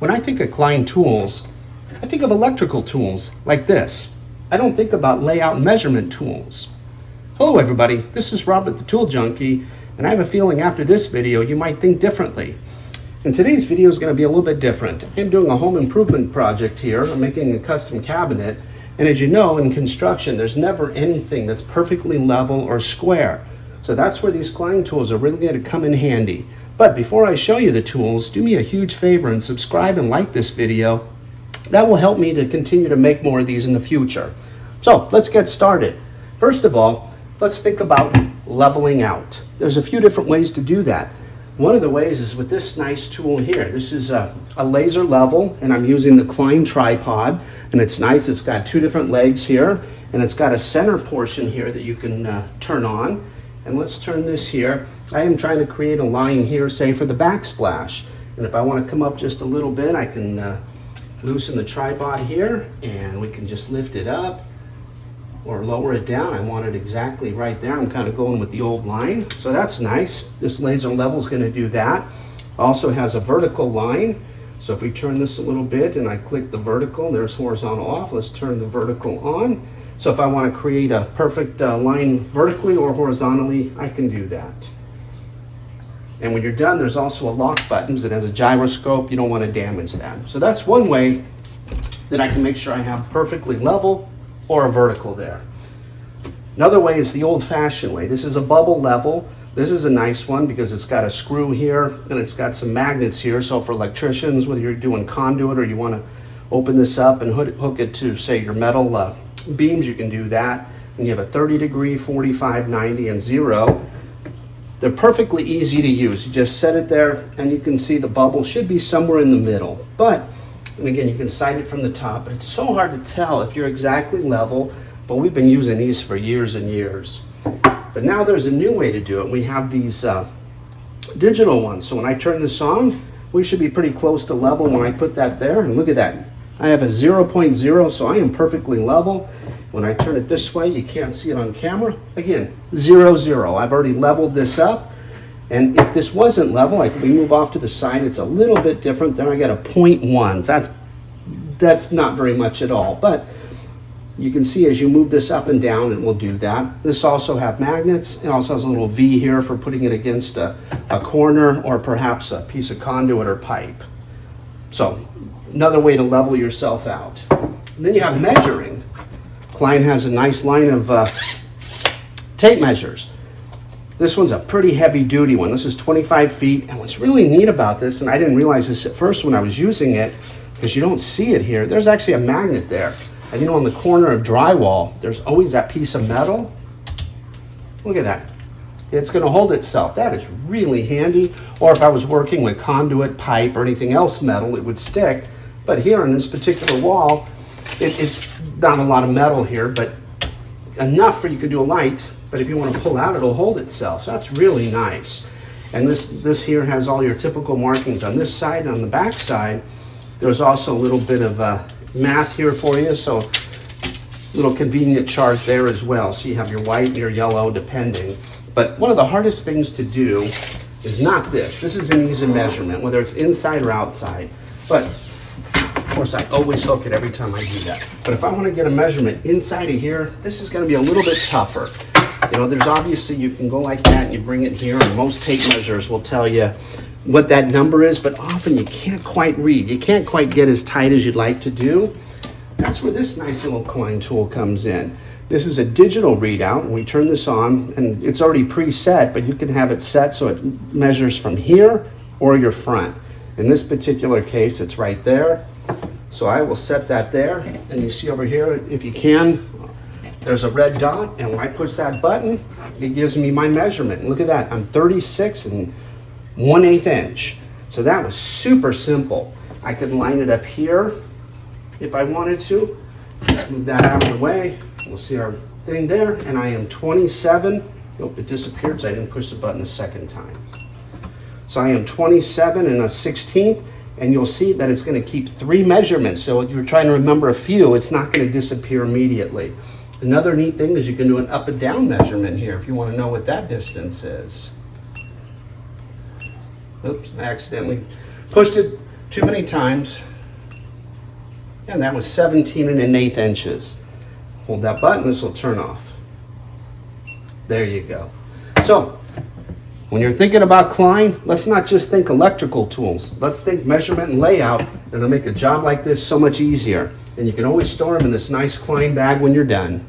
When I think of Klein tools, I think of electrical tools like this. I don't think about layout and measurement tools. Hello everybody, this is Robert the Tool Junkie, and I have a feeling after this video you might think differently. And today's video is going to be a little bit different. I'm doing a home improvement project here. I'm making a custom cabinet, and as you know, in construction there's never anything that's perfectly level or square. So that's where these Klein tools are really going to come in handy. But before I show you the tools, do me a huge favor and subscribe and like this video. That will help me to continue to make more of these in the future. So let's get started. First of all, let's think about leveling out. There's a few different ways to do that. One of the ways is with this nice tool here. This is a laser level, and I'm using the Klein tripod, and it's nice. It's got two different legs here, and it's got a center portion here that you can turn on. And let's turn this here. I am trying to create a line here, say for the backsplash. And if I want to come up just a little bit, I can loosen the tripod here, and we can just lift it up or lower it down. I want it exactly right there. I'm kind of going with the old line. So that's nice. This laser level is going to do that. Also has a vertical line. So if we turn this a little bit and I click the vertical, there's horizontal off. Let's turn the vertical on. So if I want to create a perfect line vertically or horizontally, I can do that. And when you're done, there's also a lock button that has a gyroscope. You don't want to damage that. So that's one way that I can make sure I have perfectly level or a vertical there. Another way is the old-fashioned way. This is a bubble level. This is a nice one because it's got a screw here and it's got some magnets here. So for electricians, whether you're doing conduit or you want to open this up and hook it to, say, your metal beams, you can do that. And you have a 30 degree, 45, 90, and 0. They're perfectly easy to use. You just set it there and you can see the bubble should be somewhere in the middle. And again, you can sight it from the top, but it's so hard to tell if you're exactly level, but we've been using these for years and years. But now there's a new way to do it. We have these digital ones. So when I turn this on, we should be pretty close to level when I put that there. And look at that. I have a 0.0, so I am perfectly level. When I turn it this way, you can't see it on camera. Again, 0, 0. I've already leveled this up. And if this wasn't level, like we move off to the side, it's a little bit different. Then I got a 0.1. That's not very much at all. But you can see as you move this up and down, it will do that. This also have magnets. It also has a little V here for putting it against a corner or perhaps a piece of conduit or pipe. So another way to level yourself out. And then you have measuring. Klein has a nice line of tape measures. This one's a pretty heavy duty one. This is 25 feet. And what's really neat about this, and I didn't realize this at first when I was using it, because you don't see it here, there's actually a magnet there. And you know, on the corner of drywall, there's always that piece of metal. Look at that. It's going to hold itself. That is really handy. Or if I was working with conduit, pipe, or anything else metal, it would stick. But here on this particular wall, it's not a lot of metal here, but enough for you could do a light. But if you want to pull out, it'll hold itself. So that's really nice. And this here has all your typical markings on this side. On the back side, there's also a little bit of math here for you. So little convenient chart there as well. So you have your white and your yellow depending. But one of the hardest things to do is not this. This is an easy measurement, whether it's inside or outside. But of course, I always hook it every time I do that. But if I want to get a measurement inside of here, this is going to be a little bit tougher. You know, there's obviously, you can go like that and you bring it here, and most tape measures will tell you what that number is, but often you can't quite read. You can't quite get as tight as you'd like to do. That's where this nice little Klein tool comes in. This is a digital readout, and we turn this on, and it's already preset, but you can have it set so it measures from here or your front. In this particular case, it's right there. So I will set that there, and you see over here, if you can, there's a red dot, and when I push that button, it gives me my measurement. And look at that, I'm 36 1/8 inch. So that was super simple. I could line it up here if I wanted to. Let's move that out of the way. We'll see our thing there, and I am 27. Nope, it disappeared, so I didn't push the button a second time. So I am 27 1/16, and you'll see that it's going to keep 3 measurements. So if you're trying to remember a few, it's not going to disappear immediately. Another neat thing is you can do an up and down measurement here if you want to know what that distance is. Oops, I accidentally pushed it too many times. And that was 17 1/8 inches. Hold that button, this will turn off. There you go. So, when you're thinking about Klein, let's not just think electrical tools. Let's think measurement and layout, and it'll make a job like this so much easier. And you can always store them in this nice Klein bag when you're done.